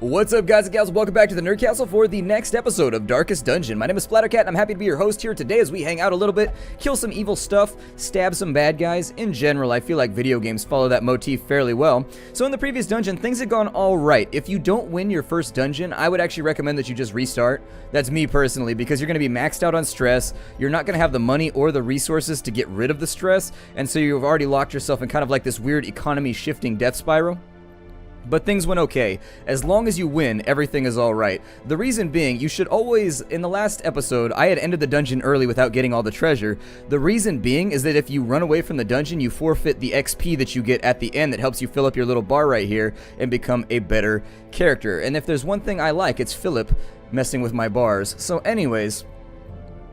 What's up, guys and gals? Welcome back to the Nerd Castle for the next episode of Darkest Dungeon. My name is Splattercat, and I'm happy to be your host here today as we hang out a little bit, kill some evil stuff, stab some bad guys. In general, I feel like video games follow that motif fairly well. So in the previous dungeon, things had gone alright. If you don't win your first dungeon, I would actually recommend that you just restart. That's me personally, because you're going to be maxed out on stress, you're not going to have the money or the resources to get rid of the stress, and so you've already locked yourself in kind of like this weird economy-shifting death spiral. But things went okay. As long as you win, everything is alright. The reason being, you should always, in the last episode, I had ended the dungeon early without getting all the treasure. The reason being is that if you run away from the dungeon, you forfeit the XP that you get at the end that helps you fill up your little bar right here and become a better character. And if there's one thing I like, it's Philip messing with my bars. So anyways,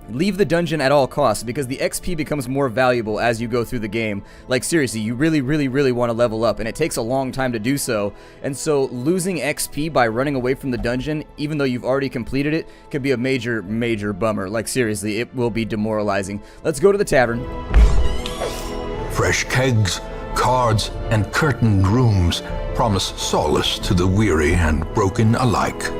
leave the dungeon at all costs because the XP becomes more valuable as you go through the game. Like seriously, you really want to level up, and it takes a long time to do so. And so losing XP by running away from the dungeon, even though you've already completed it, could be a major bummer. Like seriously, it will be demoralizing. Let's go to the tavern. Fresh kegs, cards, and curtained rooms promise solace to the weary and broken alike.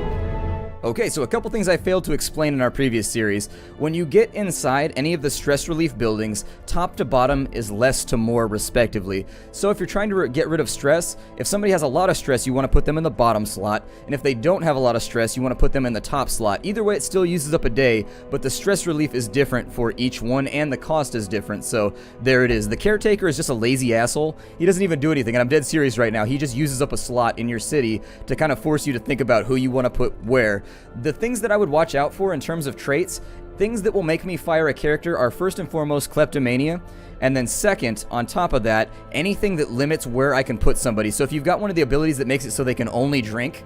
Okay, so a couple things I failed to explain in our previous series. When you get inside any of the stress relief buildings, top to bottom is less to more respectively. So if you're trying to get rid of stress, if somebody has a lot of stress, you want to put them in the bottom slot, and if they don't have a lot of stress, you want to put them in the top slot. Either way, it still uses up a day, but the stress relief is different for each one, and the cost is different, so there it is. The caretaker is just a lazy asshole. He doesn't even do anything, and I'm dead serious right now. He just uses up a slot in your city to kind of force you to think about who you want to put where. The things that I would watch out for in terms of traits, things that will make me fire a character are first and foremost kleptomania, and then second, on top of that, anything that limits where I can put somebody. So if you've got one of the abilities that makes it so they can only drink,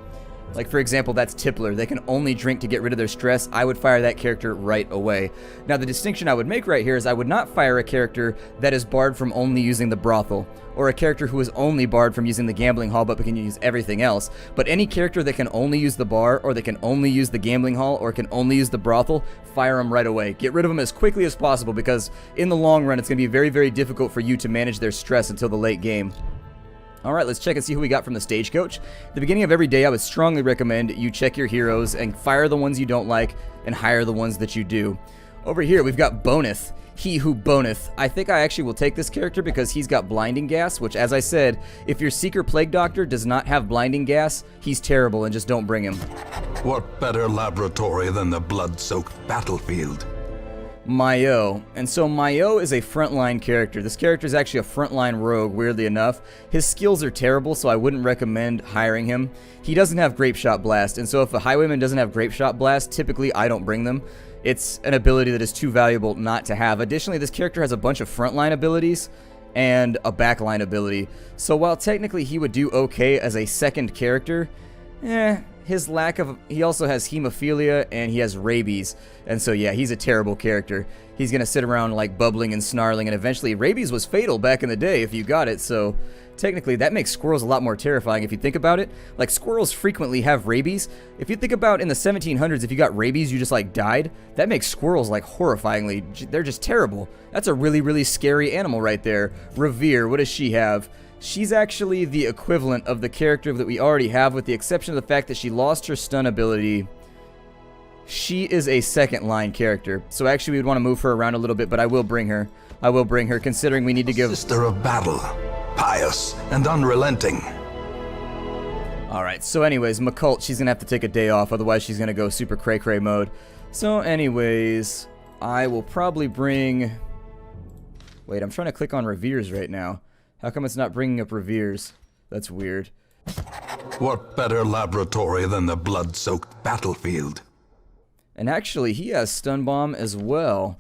like for example, that's Tippler, they can only drink to get rid of their stress, I would fire that character right away. Now the distinction I would make right here is I would not fire a character that is barred from only using the brothel, or a character who is only barred from using the gambling hall but can use everything else. But any character that can only use the bar, or that can only use the gambling hall, or can only use the brothel, fire them right away. Get rid of them as quickly as possible, because in the long run it's going to be very difficult for you to manage their stress until the late game. Alright, let's check and see who we got from the stagecoach. At the beginning of every day, I would strongly recommend you check your heroes and fire the ones you don't like and hire the ones that you do. Over here, we've got Boneth. He who boneth. I think I actually will take this character because he's got blinding gas, which, as I said, if your Seeker Plague Doctor does not have blinding gas, he's terrible and just don't bring him. What better laboratory than the blood-soaked battlefield? Mayo. And so Mayo is a frontline character. This character is actually a frontline rogue, weirdly enough. His skills are terrible, so I wouldn't recommend hiring him. He doesn't have Grape Shot Blast, and so if a Highwayman doesn't have Grape Shot Blast, typically I don't bring them. It's an ability that is too valuable not to have. Additionally, this character has a bunch of frontline abilities and a backline ability. So while technically he would do okay as a second character, his lack of... he also has hemophilia and he has rabies. And so yeah, he's a terrible character. He's going to sit around like bubbling and snarling, and eventually rabies was fatal back in the day if you got it, so technically that makes squirrels a lot more terrifying if you think about it. Like, squirrels frequently have rabies. If you think about in the 1700s, if you got rabies, you just like died. That makes squirrels like horrifyingly, they're just terrible. That's a really scary animal right there. Revere, what does she have? She's actually the equivalent of the character that we already have, with the exception of the fact that she lost her stun ability. She is a second line character, so actually we would want to move her around a little bit, but I will bring her. I will bring her, considering we need to give... Sister of battle, pious and unrelenting. Alright, so anyways, McCult, she's going to have to take a day off, otherwise she's going to go super cray-cray mode. So anyways, I will probably bring... wait, I'm trying to click on Revere's right now. How come it's not bringing up Revere's? That's weird. What better laboratory than the blood-soaked battlefield? And actually, he has Stun Bomb as well.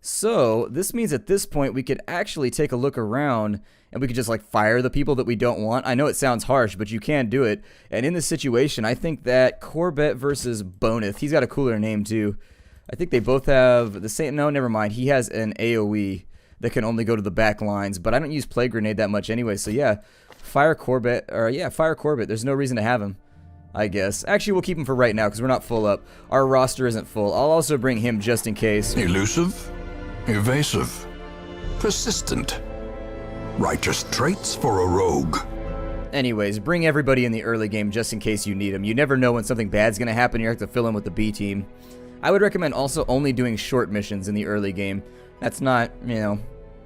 So, this means at this point we could actually take a look around and we could just like fire the people that we don't want. I know it sounds harsh, but you can do it. And in this situation, I think that Corbett versus Boneth, he's got a cooler name too. I think they both have the same... no, never mind. He has an AoE that can only go to the back lines, but I don't use Plague Grenade that much anyway, so yeah, fire Corbett, or yeah, fire Corbett. There's no reason to have him, I guess. Actually, we'll keep him for right now, because we're not full up. Our roster isn't full. I'll also bring him just in case. Elusive, evasive, persistent. Righteous traits for a rogue. Anyways, bring everybody in the early game just in case you need them. You never know when something bad's going to happen. You have to fill in with the B team. I would recommend also only doing short missions in the early game. That's not, you know,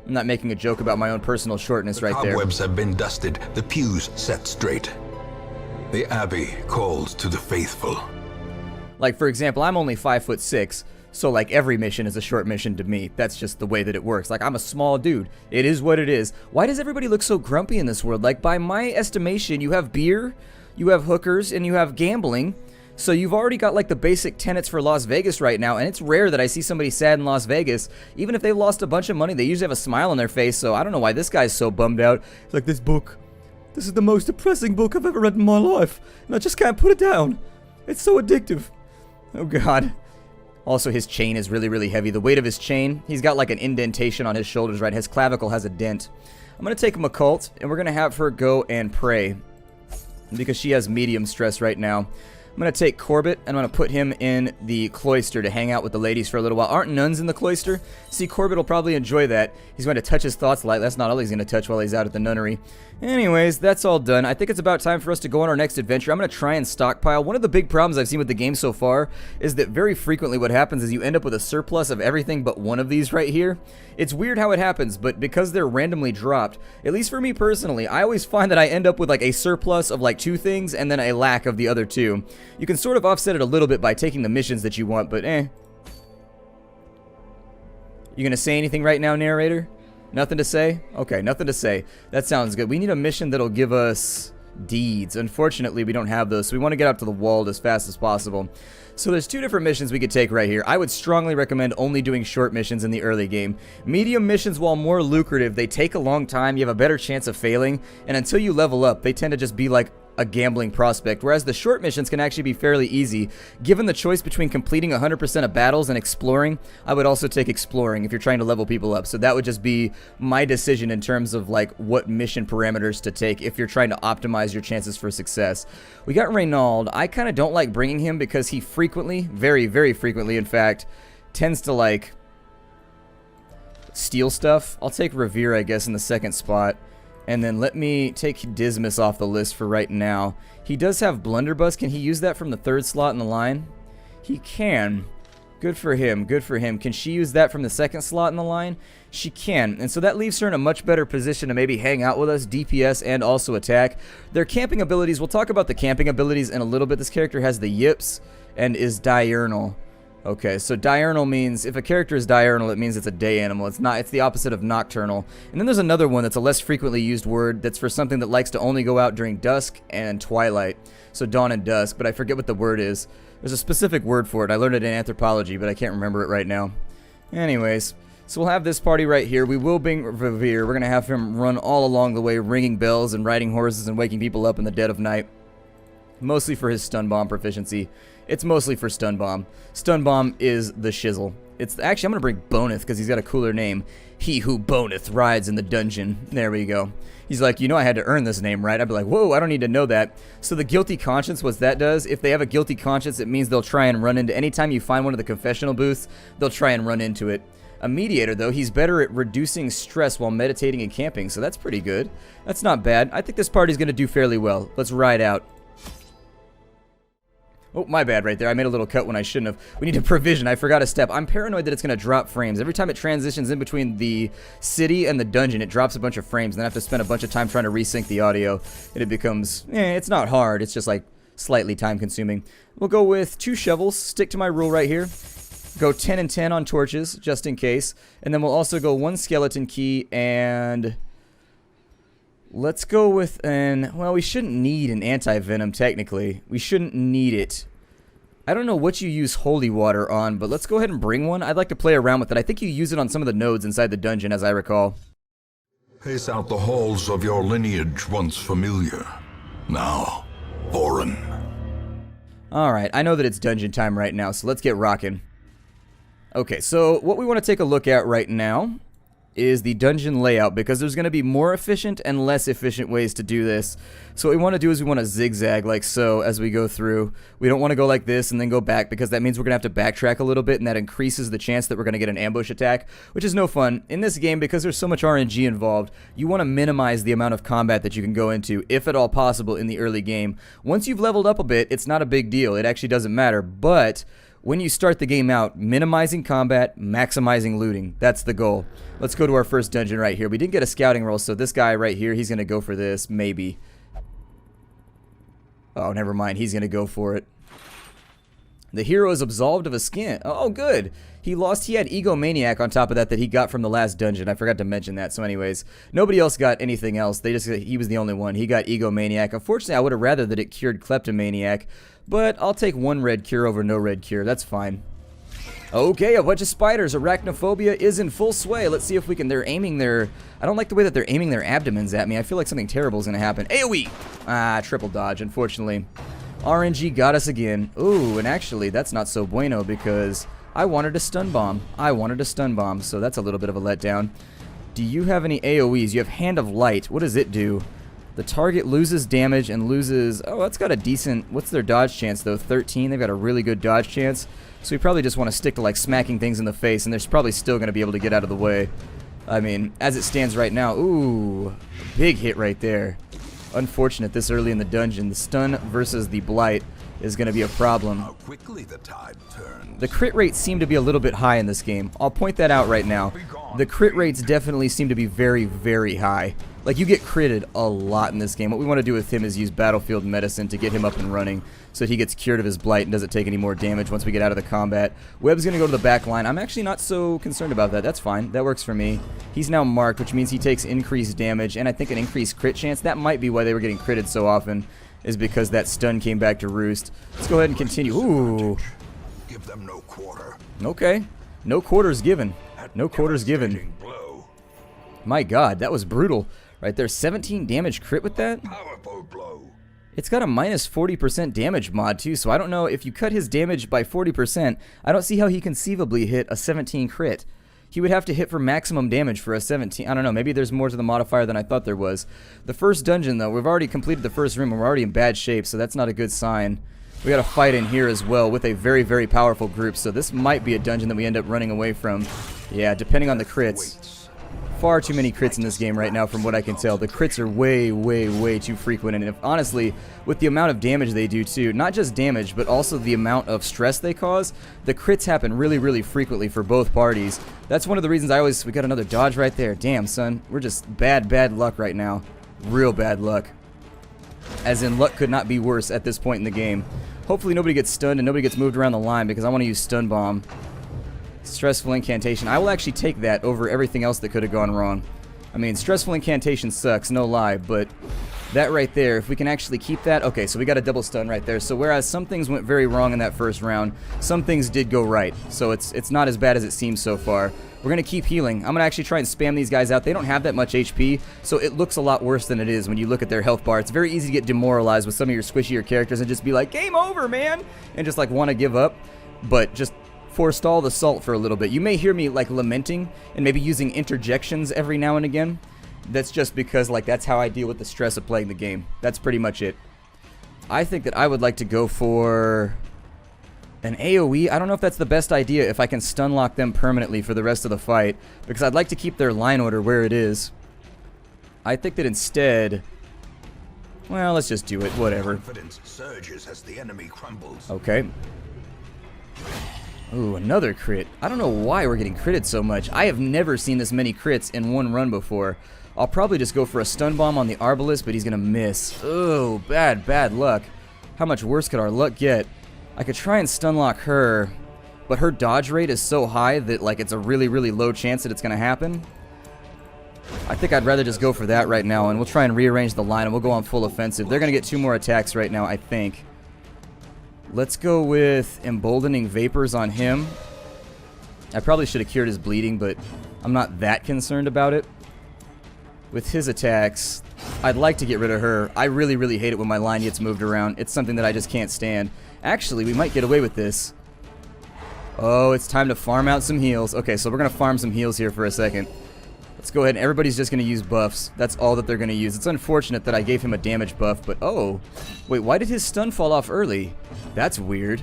I'm not making a joke about my own personal shortness right there. Cobwebs have been dusted, the pews set straight. The Abbey calls to the faithful. Like, for example, I'm only 5'6", so like every mission is a short mission to me. That's just the way that it works. Like, I'm a small dude. It is what it is. Why does everybody look so grumpy in this world? Like, by my estimation, you have beer, you have hookers, and you have gambling. So you've already got like the basic tenets for Las Vegas right now, and it's rare that I see somebody sad in Las Vegas. Even if they've lost a bunch of money, they usually have a smile on their face, so I don't know why this guy's so bummed out. It's like, this is the most depressing book I've ever read in my life, and I just can't put it down. It's so addictive. Oh god. Also, his chain is really, really heavy. The weight of his chain, he's got like an indentation on his shoulders, right? His clavicle has a dent. I'm going to take him occult, and we're going to have her go and pray, because she has medium stress right now. I'm going to take Corbett, and I'm going to put him in the cloister to hang out with the ladies for a little while. Aren't nuns in the cloister? See, Corbett will probably enjoy that. He's going to touch his thoughts light. That's not all he's going to touch while he's out at the nunnery. Anyways, that's all done. I think it's about time for us to go on our next adventure. I'm going to try and stockpile. One of the big problems I've seen with the game so far is that very frequently what happens is you end up with a surplus of everything but one of these right here. It's weird how it happens, but because they're randomly dropped, at least for me personally, I always find that I end up with like a surplus of like 2 things and then a lack of the other 2. You can sort of offset it a little bit by taking the missions that you want, but You gonna say anything right now, narrator? Nothing to say? Okay, nothing to say. That sounds good. We need a mission that'll give us deeds. Unfortunately, we don't have those, so we want to get up to the wall as fast as possible. So there's 2 different missions we could take right here. I would strongly recommend only doing short missions in the early game. Medium missions, while more lucrative, they take a long time, you have a better chance of failing, and until you level up, they tend to just be like a gambling prospect, whereas the short missions can actually be fairly easy. Given the choice between completing 100% of battles and exploring, I would also take exploring if you're trying to level people up. So that would just be my decision in terms of like what mission parameters to take if you're trying to optimize your chances for success. We got Reynald. I kind of don't like bringing him because he frequently, very, very frequently, in fact, tends to like steal stuff. I'll take Revere, I guess, in the second spot. And then let me take Dismas off the list for right now. He does have Blunderbuss. Can he use that from the 3rd slot in the line? He can. Good for him. Good for him. Can she use that from the 2nd slot in the line? She can. And so that leaves her in a much better position to maybe hang out with us, DPS, and also attack. Their camping abilities, we'll talk about the camping abilities in a little bit. This character has the Yips and is diurnal. Okay, so diurnal means, if a character is diurnal, it means it's a day animal. It's not, it's the opposite of nocturnal. And then there's another one that's a less frequently used word that's for something that likes to only go out during dusk and twilight. So dawn and dusk, but I forget what the word is. There's a specific word for it. I learned it in anthropology, but I can't remember it right now. Anyways, so we'll have this party right here. We will bring Revere. We're going to have him run all along the way, ringing bells and riding horses and waking people up in the dead of night. Mostly for his stun bomb proficiency. It's mostly for stun bomb. Stun bomb is the shizzle. It's actually, I'm gonna bring Boneth because he's got a cooler name. He who boneth rides in the dungeon. There we go. He's like, you know I had to earn this name, right? I'd be like, whoa, I don't need to know that. So the guilty conscience, what that does, if they have a guilty conscience, it means they'll try and run into, anytime you find one of the confessional booths, they'll try and run into it. A mediator, though, he's better at reducing stress while meditating and camping, so that's pretty good. That's not bad. I think this party's gonna do fairly well. Let's ride out. Oh, my bad right there. I made a little cut when I shouldn't have. We need to provision. I forgot a step. I'm paranoid that it's going to drop frames. Every time it transitions in between the city and the dungeon, it drops a bunch of frames. And then I have to spend a bunch of time trying to resync the audio. And it becomes, it's not hard. It's just like slightly time consuming. We'll go with 2 shovels. Stick to my rule right here. Go 10 and 10 on torches, just in case. And then we'll also go 1 skeleton key and... let's go with an... well, we shouldn't need an anti-venom, technically. We shouldn't need it. I don't know what you use holy water on, but let's go ahead and bring one. I'd like to play around with it. I think you use it on some of the nodes inside the dungeon, as I recall. Pace out the halls of your lineage once familiar. Now, foreign. Alright, I know that it's dungeon time right now, so let's get rocking. Okay, so what we want to take a look at right now is the dungeon layout, because there's going to be more efficient and less efficient ways to do this. So what we want to do is we want to zigzag like so as we go through. We don't want to go like this and then go back, because that means we're going to have to backtrack a little bit, and that increases the chance that we're going to get an ambush attack, which is no fun. In this game, because there's so much RNG involved, you want to minimize the amount of combat that you can go into, if at all possible, in the early game. Once you've leveled up a bit, it's not a big deal. It actually doesn't matter, but when you start the game out, minimizing combat, maximizing looting. That's the goal. Let's go to our first dungeon right here. We didn't get a scouting roll, so this guy right here, he's going to go for this, maybe. Oh, never mind. He's going to go for it. The hero is absolved of a skin. Oh, good. He had egomaniac on top of that he got from the last dungeon. I forgot to mention that. So anyways, nobody else got anything else. He was the only one. He got egomaniac. Unfortunately, I would have rather that it cured kleptomaniac, but I'll take one red cure over no red cure. That's fine. Okay, a bunch of spiders. Arachnophobia is in full sway. Let's see if we can... They're aiming their... I don't like the way that they're aiming their abdomens at me. I feel like something terrible is going to happen. AoE! Ah, triple dodge, unfortunately. RNG got us again. Ooh, and actually, that's not so bueno, because I wanted a stun bomb. So that's a little bit of a letdown. Do you have any AoEs? You have Hand of Light. What does it do? The target loses damage and loses... Oh, that's got a decent... What's their dodge chance, though? 13. They've got a really good dodge chance. So we probably just want to stick to, like, smacking things in the face, and they're probably still going to be able to get out of the way. I mean, as it stands right now... Ooh, big hit right there. Unfortunate this early in the dungeon. The stun versus the blight is going to be a problem. How quickly the tide turns. The crit rates seem to be a little bit high in this game. I'll point that out right now. The crit rates definitely seem to be very, very high. Like, you get critted a lot in this game. What we want to do with him is use Battlefield Medicine to get him up and running so that he gets cured of his blight and doesn't take any more damage once we get out of the combat. Webb's going to go to the back line. I'm actually not so concerned about that. That's fine. That works for me. He's now marked, which means he takes increased damage and I think an increased crit chance. That might be why they were getting critted so often, is because that stun came back to roost. Let's go ahead and continue. Ooh. Give them no quarter. Okay. No quarters given. No quarters given. My god, that was brutal. Right there, 17 damage crit with that? Powerful blow. It's got a minus 40% damage mod too, so I don't know if you cut his damage by 40%, I don't see how he conceivably hit a 17 crit. He would have to hit for maximum damage for a 17. I don't know, maybe there's more to the modifier than I thought there was. The first dungeon though, we've already completed the first room and we're already in bad shape, so that's not a good sign. We got a fight in here as well with a very, very powerful group, so this might be a dungeon that we end up running away from. Yeah, depending on the crits. Far too many crits in this game right now from what I can tell. The crits are way, way, way too frequent, and honestly, with the amount of damage they do too, not just damage, but also the amount of stress they cause, the crits happen really, really frequently for both parties. That's one of the reasons we got another dodge right there. Damn, son, we're just bad luck right now. Real bad luck. As in, luck could not be worse at this point in the game. Hopefully nobody gets stunned and nobody gets moved around the line, because I want to use stun bomb. Stressful incantation. I will actually take that over everything else that could have gone wrong. I mean, stressful incantation sucks, no lie, but that right there, if we can actually keep that... Okay, so we got a double stun right there. So whereas some things went very wrong in that first round, some things did go right. So it's not as bad as it seems so far. We're going to keep healing. I'm going to actually try and spam these guys out. They don't have that much HP, so it looks a lot worse than it is when you look at their health bar. It's very easy to get demoralized with some of your squishier characters and just be like, game over, man! And just like want to give up. But just forestall the salt for a little bit. You may hear me like lamenting and maybe using interjections every now and again. That's just because like that's how I deal with the stress of playing the game. That's pretty much it. I think that I would like to go for an AoE. I don't know if that's the best idea if I can stun lock them permanently for the rest of the fight, because I'd like to keep their line order where it is. I think that instead, well, let's just do it. Whatever. Confidence surges as the enemy crumbles. Okay. Ooh, another crit. I don't know why we're getting critted so much. I have never seen this many crits in one run before. I'll probably just go for a stun bomb on the Arbalist, but he's gonna miss. Oh, bad luck. How much worse could our luck get? I could try and stun lock her, but her dodge rate is so high that like it's a really, really low chance that it's gonna happen. I think I'd rather just go for that right now, and we'll try and rearrange the line, and we'll go on full offensive. They're gonna get 2 more attacks right now, I think. Let's go with Emboldening Vapors on him. I probably should have cured his bleeding, but I'm not that concerned about it. With his attacks, I'd like to get rid of her. I really, really hate it when my line gets moved around. It's something that I just can't stand. Actually, we might get away with this. Oh, it's time to farm out some heals. Okay, so we're going to farm some heals here for a second. Let's go ahead and everybody's just going to use buffs. That's all that they're going to use. It's unfortunate that I gave him a damage buff, but oh. Wait, why did his stun fall off early? That's weird.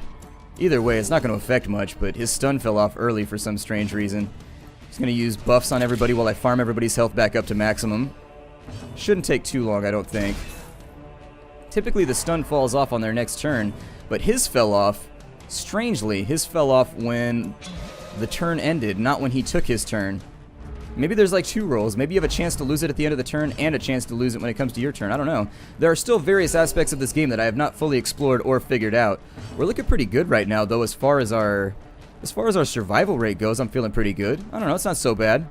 Either way, it's not going to affect much, but his stun fell off early for some strange reason. Just going to use buffs on everybody while I farm everybody's health back up to maximum. Shouldn't take too long, I don't think. Typically, the stun falls off on their next turn, but his fell off. Strangely, his fell off when the turn ended, not when he took his turn. Maybe there's like two rolls. Maybe you have a chance to lose it at the end of the turn and a chance to lose it when it comes to your turn. I don't know. There are still various aspects of this game that I have not fully explored or figured out. We're looking pretty good right now, though, as far as our survival rate goes. I'm feeling pretty good. I don't know. It's not so bad.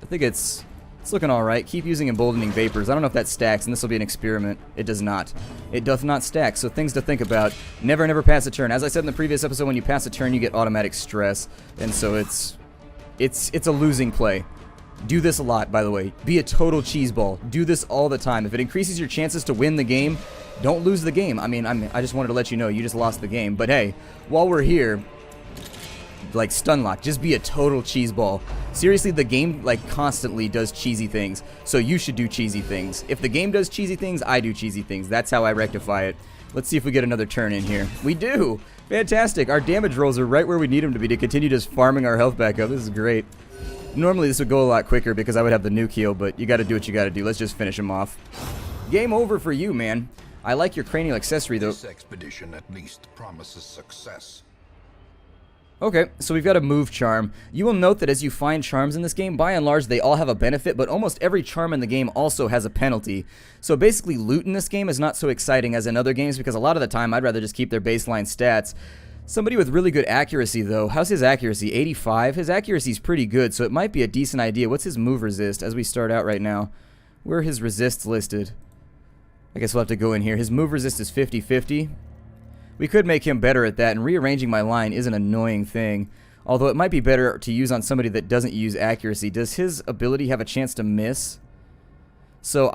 I think it's looking all right. Keep using emboldening vapors. I don't know if that stacks, and this will be an experiment. It does not. It doth not stack. So things to think about. Never pass a turn. As I said in the previous episode, when you pass a turn, you get automatic stress, and so it's a losing play. Do this a lot, by the way. Be a total cheeseball. Do this all the time. If it increases your chances to win the game, don't lose the game. I mean, I just wanted to let you know you just lost the game. But hey, while we're here, like stun lock, just be a total cheeseball. Seriously, the game like constantly does cheesy things, so you should do cheesy things. If the game does cheesy things, I do cheesy things. That's how I rectify it. Let's see if we get another turn in here. We do! Fantastic! Our damage rolls are right where we need them to be to continue just farming our health back up. This is great. Normally this would go a lot quicker because I would have the nuke heal, but you gotta do what you gotta do. Let's just finish him off. Game over for you, man. I like your cranial accessory, though. This expedition at least promises success. Okay, so we've got a move charm. You will note that as you find charms in this game, by and large, they all have a benefit, but almost every charm in the game also has a penalty. So basically, loot in this game is not so exciting as in other games, because a lot of the time, I'd rather just keep their baseline stats. Somebody with really good accuracy, though. How's his accuracy? 85? His accuracy is pretty good, so it might be a decent idea. What's his move resist as we start out right now? Where are his resists listed? I guess we'll have to go in here. His move resist is 50-50. We could make him better at that, and rearranging my line is an annoying thing. Although it might be better to use on somebody that doesn't use accuracy. Does his ability have a chance to miss? So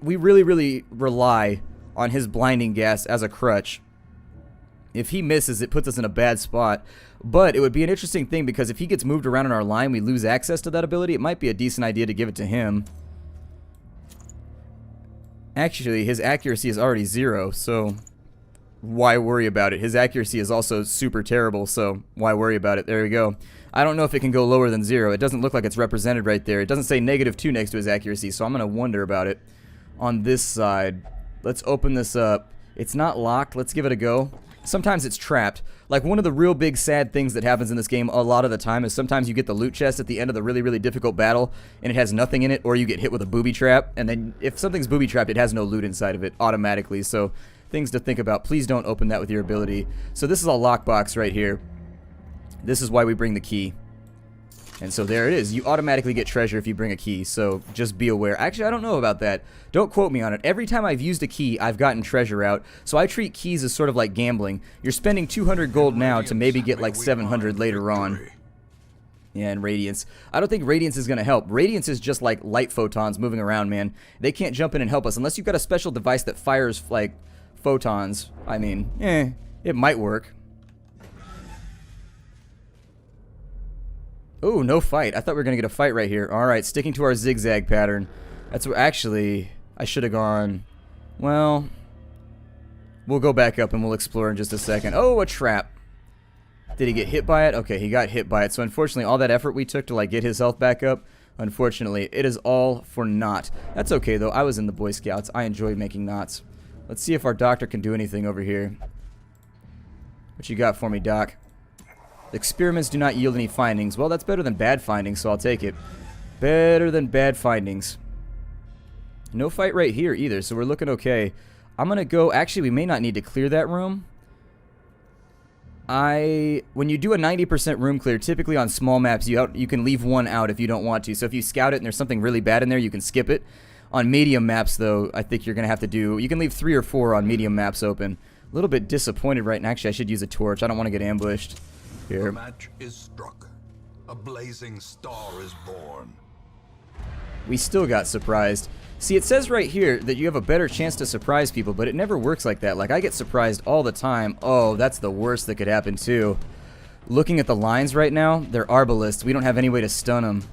we really rely on his blinding gas as a crutch. If he misses, it puts us in a bad spot. But it would be an interesting thing, because if he gets moved around in our line, we lose access to that ability. It might be a decent idea to give it to him. Actually, his accuracy is already 0, so why worry about it? His accuracy is also super terrible, so why worry about it? There we go. I don't know if it can go lower than 0. It doesn't look like it's represented right there. It doesn't say -2 next to his accuracy, so I'm going to wonder about it. On this side, let's open this up. It's not locked. Let's give it a go. Sometimes it's trapped. Like, one of the real big sad things that happens in this game a lot of the time is sometimes you get the loot chest at the end of the really difficult battle, and it has nothing in it, or you get hit with a booby trap, and then if something's booby trapped, it has no loot inside of it automatically, so things to think about. Please don't open that with your ability. So this is a lockbox right here. This is why we bring the key. And so there it is. You automatically get treasure if you bring a key, so just be aware. Actually, I don't know about that. Don't quote me on it. Every time I've used a key, I've gotten treasure out. So I treat keys as sort of like gambling. You're spending 200 gold now to maybe get like 700 later on. Yeah, and Radiance. I don't think Radiance is going to help. Radiance is just like light photons moving around, man. They can't jump in and help us unless you've got a special device that fires like photons. I mean, it might work. Oh, no fight. I thought we were going to get a fight right here. Alright, sticking to our zigzag pattern. That's what, actually, I should have gone, well, we'll go back up and we'll explore in just a second. Oh, a trap. Did he get hit by it? Okay, he got hit by it. So unfortunately, all that effort we took to like get his health back up, unfortunately, it is all for naught. That's okay though. I was in the Boy Scouts. I enjoy making knots. Let's see if our doctor can do anything over here. What you got for me, Doc? The experiments do not yield any findings. Well, that's better than bad findings, so I'll take it. Better than bad findings. No fight right here either, so we're looking okay. I'm going to go... Actually, we may not need to clear that room. When you do a 90% room clear, typically on small maps, you can leave one out if you don't want to. So if you scout it and there's something really bad in there, you can skip it. On medium maps, though, I think you're going to have to do... You can leave 3 or 4 on medium maps open. A little bit disappointed right now. Actually, I should use a torch. I don't want to get ambushed. Here. The match is struck. A blazing star is born. We still got surprised. See, it says right here that you have a better chance to surprise people, but it never works like that. Like, I get surprised all the time. Oh, that's the worst that could happen, too. Looking at the lines right now, they're arbalists. We don't have any way to stun them.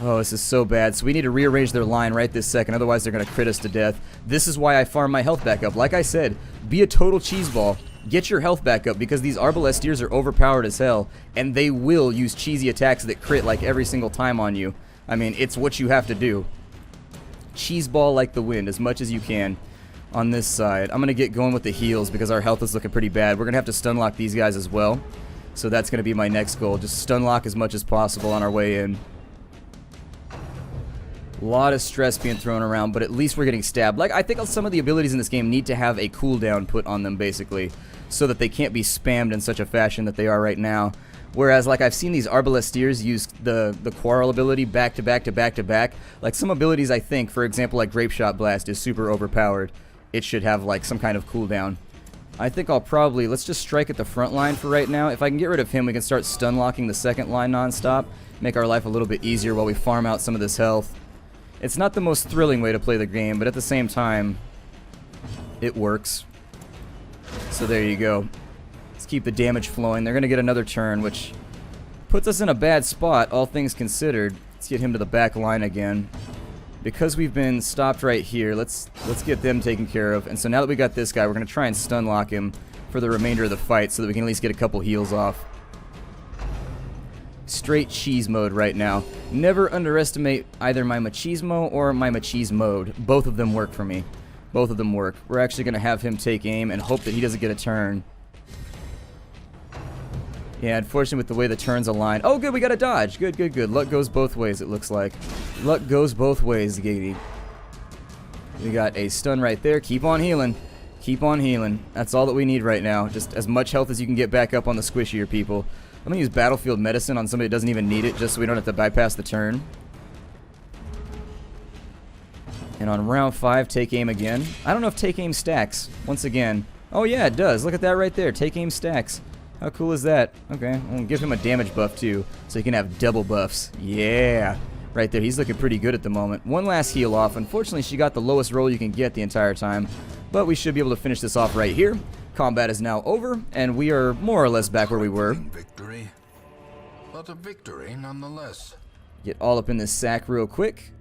Oh, this is so bad. So we need to rearrange their line right this second, otherwise they're going to crit us to death. This is why I farm my health back up. Like I said, be a total cheeseball. Get your health back up, because these Arbalestiers are overpowered as hell, and they will use cheesy attacks that crit like every single time on you. I mean, it's what you have to do. Cheeseball like the wind as much as you can on this side. I'm going to get going with the heals because our health is looking pretty bad. We're going to have to stun lock these guys as well. So that's going to be my next goal. Just stun lock as much as possible on our way in. A lot of stress being thrown around, but at least we're getting stabbed. Like, I think some of the abilities in this game need to have a cooldown put on them, basically, so that they can't be spammed in such a fashion that they are right now. Whereas, like, I've seen these Arbalestiers use the Quarrel ability back to back to back to back. Like, some abilities, I think, for example, like Grape Shot Blast is super overpowered. It should have, like, some kind of cooldown. I think I'll probably, let's just strike at the front line for right now. If I can get rid of him, we can start stun locking the second line nonstop. Make our life a little bit easier while we farm out some of this health. It's not the most thrilling way to play the game, but at the same time, it works. So there you go. Let's keep the damage flowing. They're going to get another turn, which puts us in a bad spot, all things considered. Let's get him to the back line again. Because we've been stopped right here, let's get them taken care of. And so now that we got this guy, we're going to try and stun lock him for the remainder of the fight so that we can at least get a couple heals off. Straight cheese mode right now. Never underestimate either my machismo or my machismo mode. Both of them work for me. Both of them work. We're actually going to have him take aim and hope that he doesn't get a turn. Yeah, unfortunately with the way the turns align. Oh, good, we got a dodge. Good, good, good. Luck goes both ways, it looks like. Luck goes both ways, Giggity. We got a stun right there. Keep on healing. Keep on healing. That's all that we need right now. Just as much health as you can get back up on the squishier people. I'm going to use Battlefield Medicine on somebody that doesn't even need it, just so we don't have to bypass the turn. And on round 5, take aim again. I don't know if take aim stacks, once again. Oh yeah, it does. Look at that right there. Take aim stacks. How cool is that? Okay, we'll give him a damage buff too, so he can have double buffs. Yeah, right there. He's looking pretty good at the moment. One last heal off. Unfortunately, she got the lowest roll you can get the entire time, but we should be able to finish this off right here. Combat is now over, and we are more or less back where we were. Victory, but a victory nonetheless. Get all up in this sack real quick.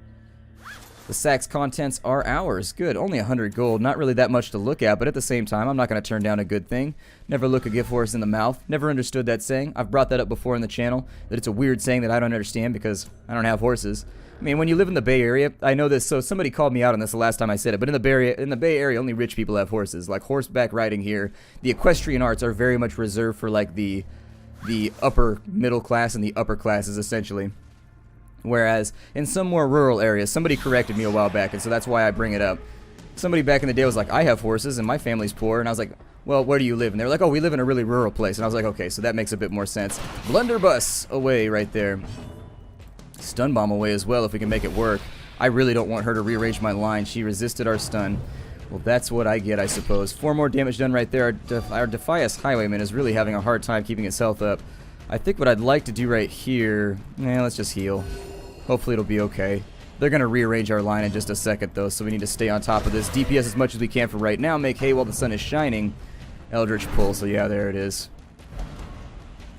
The sack's contents are ours. Good, only 100 gold. Not really that much to look at, but at the same time, I'm not going to turn down a good thing. Never look a gift horse in the mouth. Never understood that saying. I've brought that up before in the channel, that it's a weird saying that I don't understand because I don't have horses. I mean, when you live in the Bay Area, I know this, so somebody called me out on this the last time I said it, but in the Bay Area, only rich people have horses. Like horseback riding here, the equestrian arts are very much reserved for like the upper middle class and the upper classes, essentially. Whereas in some more rural areas, somebody corrected me a while back, and so that's why I bring it up. Somebody back in the day was like, I have horses and my family's poor, and I was like, well, where do you live? And they were like, oh, we live in a really rural place. And I was like, okay, so that makes a bit more sense. Blunderbuss away right there. Stun bomb away as well if we can make it work. I really don't want her to rearrange my line. She resisted our stun. Well, that's what I get, I suppose. 4 more damage done right there. Our Defias Highwayman is really having a hard time keeping his health up. I think what I'd like to do right here... let's just heal. Hopefully it'll be okay. They're going to rearrange our line in just a second, though, so we need to stay on top of this. DPS as much as we can for right now. Make hay while the sun is shining. Eldritch Pull, so yeah, there it is.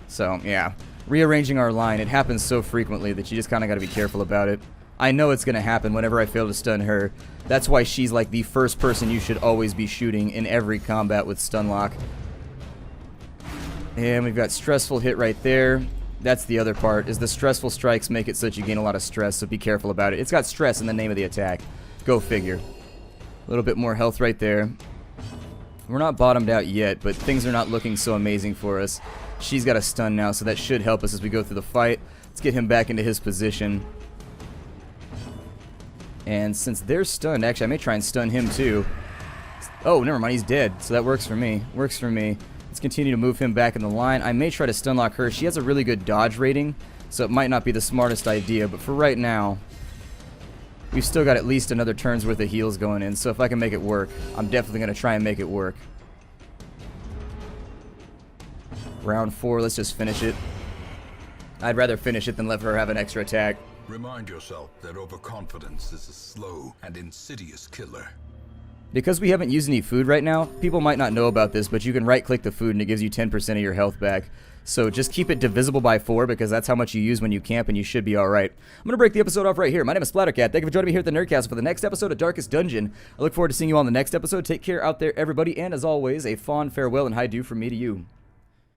So, yeah. Rearranging our line, it happens so frequently that you just kind of got to be careful about it. I know it's going to happen whenever I fail to stun her. That's why she's like the first person you should always be shooting in every combat with stun lock. And we've got stressful hit right there. That's the other part, is the stressful strikes make it so that you gain a lot of stress, so be careful about it. It's got stress in the name of the attack. Go figure. A little bit more health right there. We're not bottomed out yet, but things are not looking so amazing for us. She's got a stun now, so that should help us as we go through the fight. Let's get him back into his position. And since they're stunned, actually, I may try and stun him too. Oh, never mind, he's dead, so that works for me. Works for me. Let's continue to move him back in the line. I may try to stun lock her. She has a really good dodge rating, so it might not be the smartest idea, but for right now, we've still got at least another turn's worth of heals going in, so if I can make it work, I'm definitely going to try and make it work. Round 4, let's just finish it. I'd rather finish it than let her have an extra attack. Remind yourself that overconfidence is a slow and insidious killer. Because we haven't used any food right now, people might not know about this, but you can right-click the food and it gives you 10% of your health back. So just keep it divisible by 4 because that's how much you use when you camp and you should be alright. I'm going to break the episode off right here. My name is Splattercat. Thank you for joining me here at the Nerdcast for the next episode of Darkest Dungeon. I look forward to seeing you all in the next episode. Take care out there, everybody, and as always, a fond farewell and high do from me to you.